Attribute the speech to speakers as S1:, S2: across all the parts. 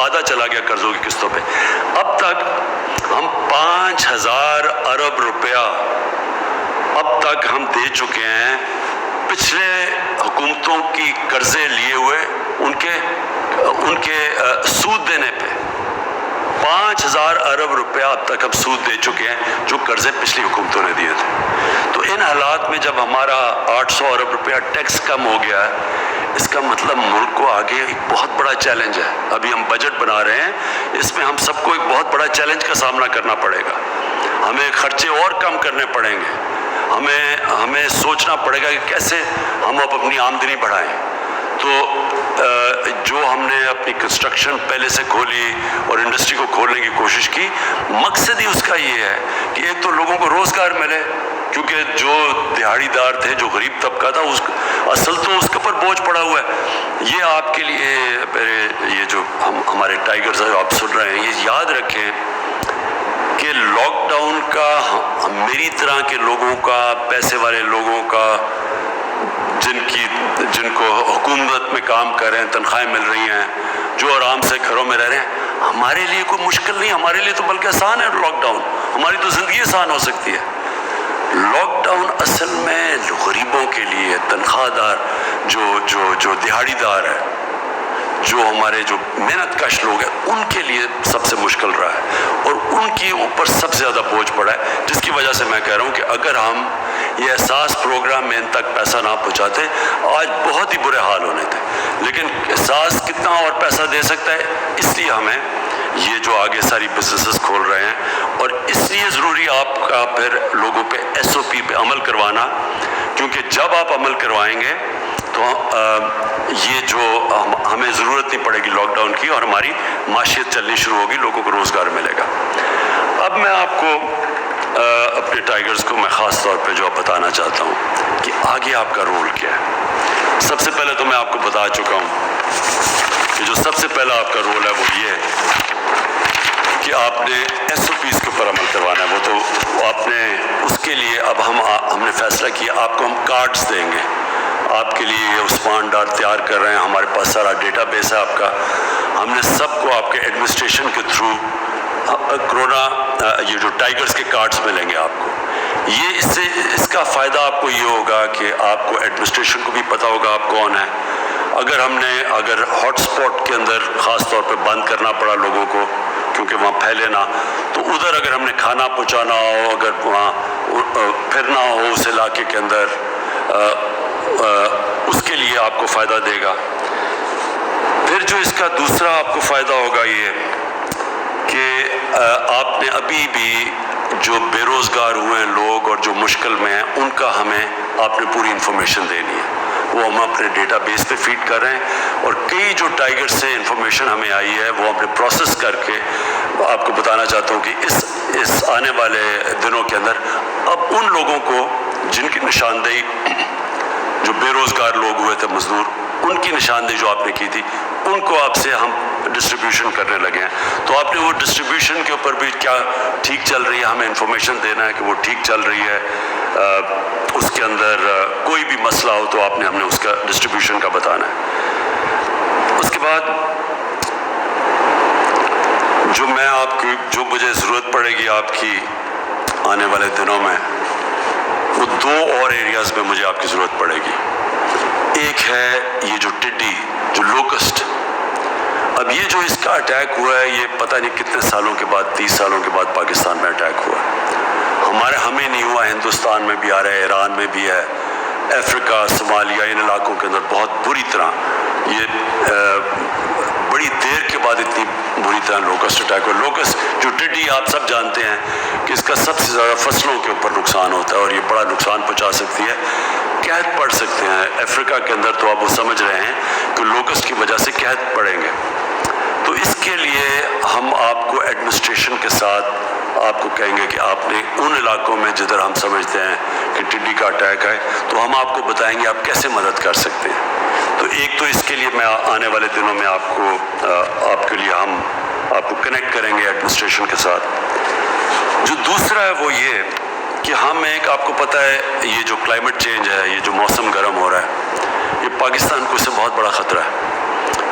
S1: آدھا چلا گیا قرضوں کی قسطوں پہ. اب تک ہم 5,000 ارب روپیہ اب تک ہم دے چکے ہیں پچھلے حکومتوں کی قرضے لیے ہوئے ان کے سود دینے پہ. 5,000 ارب روپیہ اب تک ہم سود دے چکے ہیں جو قرضے پچھلی حکومتوں نے دیے تھے. تو ان حالات میں جب ہمارا 800 ارب روپیہ ٹیکس کم ہو گیا ہے، اس کا مطلب ملک کو آگے ایک بہت بڑا چیلنج ہے. ابھی ہم بجٹ بنا رہے ہیں، اس میں ہم سب کو ایک بہت بڑا چیلنج کا سامنا کرنا پڑے گا. ہمیں خرچے اور کم کرنے پڑیں گے. ہمیں سوچنا پڑے گا کہ کیسے ہم اب اپنی آمدنی بڑھائیں. تو جو ہم نے اپنی کنسٹرکشن پہلے سے کھولی اور انڈسٹری کو کھولنے کی کوشش کی، مقصد ہی اس کا یہ ہے کہ ایک تو لوگوں کو روزگار ملے، کیونکہ جو دیہڑی دار تھے، جو غریب طبقہ تھا، اصل تو اس کے اوپر بوجھ پڑا ہوا ہے. یہ آپ کے لیے یہ جو ہمارے ٹائیگرز ہیں آپ سن رہے ہیں، یہ یاد رکھیں کہ لاک ڈاؤن کا میری طرح کے لوگوں کا، پیسے والے لوگوں کا، جن کو حکومت میں کام کر رہے ہیں، تنخواہیں مل رہی ہیں، جو آرام سے گھروں میں رہ رہے ہیں، ہمارے لیے کوئی مشکل نہیں. ہمارے لیے تو بلکہ آسان ہے لاک ڈاؤن. ہماری تو زندگی آسان ہو سکتی ہے. لاک ڈاؤن اصل میں غریبوں کے لیے، تنخواہ دار، جو دیہڑی دار ہے، جو ہمارے جو محنت کش لوگ ہیں، ان کے لیے سب سے مشکل رہا ہے اور ان کے اوپر سب سے زیادہ بوجھ پڑا ہے. جس کی وجہ سے میں کہہ رہا ہوں کہ اگر ہم یہ احساس پروگرام میں ان تک پیسہ نہ پہنچاتے، آج بہت ہی برے حال ہونے تھے. لیکن احساس کتنا اور پیسہ دے سکتا ہے، اس لیے ہمیں یہ جو آگے ساری بزنسز کھول رہے ہیں، اور اس لیے ضروری آپ کا پھر لوگوں پہ SOP پہ عمل کروانا، کیونکہ جب آپ عمل کروائیں گے تو یہ جو ہمیں ضرورت نہیں پڑے گی لاک ڈاؤن کی، اور ہماری معیشت چلنی شروع ہوگی، لوگوں کو روزگار ملے گا. اب میں آپ کو اپنے ٹائیگرز کو میں خاص طور پہ جو بتانا چاہتا ہوں کہ آگے آپ کا رول کیا ہے. سب سے پہلے تو میں آپ کو بتا چکا ہوں کہ جو سب سے پہلا آپ کا رول ہے وہ یہ ہے کہ آپ نے SOPs کے اوپر عمل کروانا ہے. وہ تو آپ نے اس کے لیے اب ہم نے فیصلہ کیا، آپ کو ہم کارڈز دیں گے. آپ کے لیے عثمان ڈار تیار کر رہے ہیں، ہمارے پاس سارا ڈیٹا بیس ہے آپ کا. ہم نے سب کو آپ کے ایڈمنسٹریشن کے تھرو یہ جو ٹائیگرز کے کارڈز ملیں گے آپ کو. اس کا فائدہ آپ کو یہ ہوگا کہ آپ کو ایڈمنسٹریشن کو بھی پتہ ہوگا آپ کون ہیں. اگر ہاٹ اسپاٹ کے اندر خاص طور پہ بند کرنا پڑا لوگوں کو کیونکہ وہاں پھیلے نہ، تو ادھر اگر ہم نے کھانا پہنچانا ہو، اگر وہاں پھرنا ہو اس علاقے کے اندر، اس کے لیے آپ کو فائدہ دے گا. پھر جو اس کا دوسرا آپ کو فائدہ ہوگا یہ کہ آپ نے ابھی بھی جو بے روزگار ہوئے ہیں لوگ اور جو مشکل میں ہیں، ان کا ہمیں آپ نے پوری انفارمیشن دینی ہے. وہ ہم اپنے ڈیٹا بیس پہ فیڈ کر رہے ہیں، اور کئی جو ٹائیگر سے انفارمیشن ہمیں آئی ہے وہ ہم نے پروسیس کر کے آپ کو بتانا چاہتا ہوں کہ اس آنے والے دنوں کے اندر اب ان لوگوں کو جن کی نشاندہی، جو بے روزگار لوگ ہوئے تھے مزدور، ان کی نشاندہی جو آپ نے کی تھی، ان کو آپ سے ہم ڈسٹریبیوشن کرنے لگے ہیں. تو آپ نے وہ ڈسٹریبیوشن کے اوپر بھی کیا ٹھیک چل رہی ہے، ہمیں انفارمیشن دینا ہے کہ وہ ٹھیک چل رہی ہے. اس کے اندر کوئی بھی مسئلہ ہو تو آپ نے ہمیں اس کا ڈسٹریبیوشن کا بتانا ہے. اس کے بعد جو مجھے ضرورت پڑے گی آپ کی آنے والے دنوں میں، وہ دو اور ایریاز میں مجھے آپ کی ضرورت پڑے گی. ایک ہے یہ جو ٹڈی، جو لوکسٹ. اب یہ جو اس کا اٹیک ہوا ہے، یہ پتہ نہیں کتنے سالوں کے بعد، 30 سالوں کے بعد پاکستان میں اٹیک ہوا ہے. ہمیں نہیں ہوا، ہندوستان میں بھی آ رہا ہے، ایران میں بھی ہے، افریقہ، صومالیہ، ان علاقوں کے اندر بہت بری طرح، یہ بڑی دیر کے بعد اتنی بری طرح لوکسٹ اٹیک ہوا. لوکسٹ جو ٹڈی، آپ سب جانتے ہیں کہ اس کا سب سے زیادہ فصلوں کے اوپر نقصان ہوتا ہے اور یہ بڑا نقصان پہنچا سکتی ہے. قحط پڑ سکتے ہیں افریقہ کے اندر، تو آپ وہ سمجھ رہے ہیں کہ لوکسٹ کی وجہ سے قحط پڑیں گے. تو اس کے لیے ہم آپ کو ایڈمنسٹریشن کے ساتھ آپ کو کہیں گے کہ آپ نے ان علاقوں میں جدھر ہم سمجھتے ہیں کہ ٹڈی کا اٹیک ہے، تو ہم آپ کو بتائیں گے آپ کیسے مدد کر سکتے ہیں. تو ایک تو اس کے لیے میں آنے والے دنوں میں آپ کے لیے ہم آپ کو کنیکٹ کریں گے ایڈمنسٹریشن کے ساتھ. جو دوسرا ہے وہ یہ کہ ہم آپ کو پتہ ہے یہ جو کلائمیٹ چینج ہے، یہ جو موسم گرم ہو رہا ہے، یہ پاکستان کو اس سے بہت بڑا خطرہ ہے.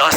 S1: 10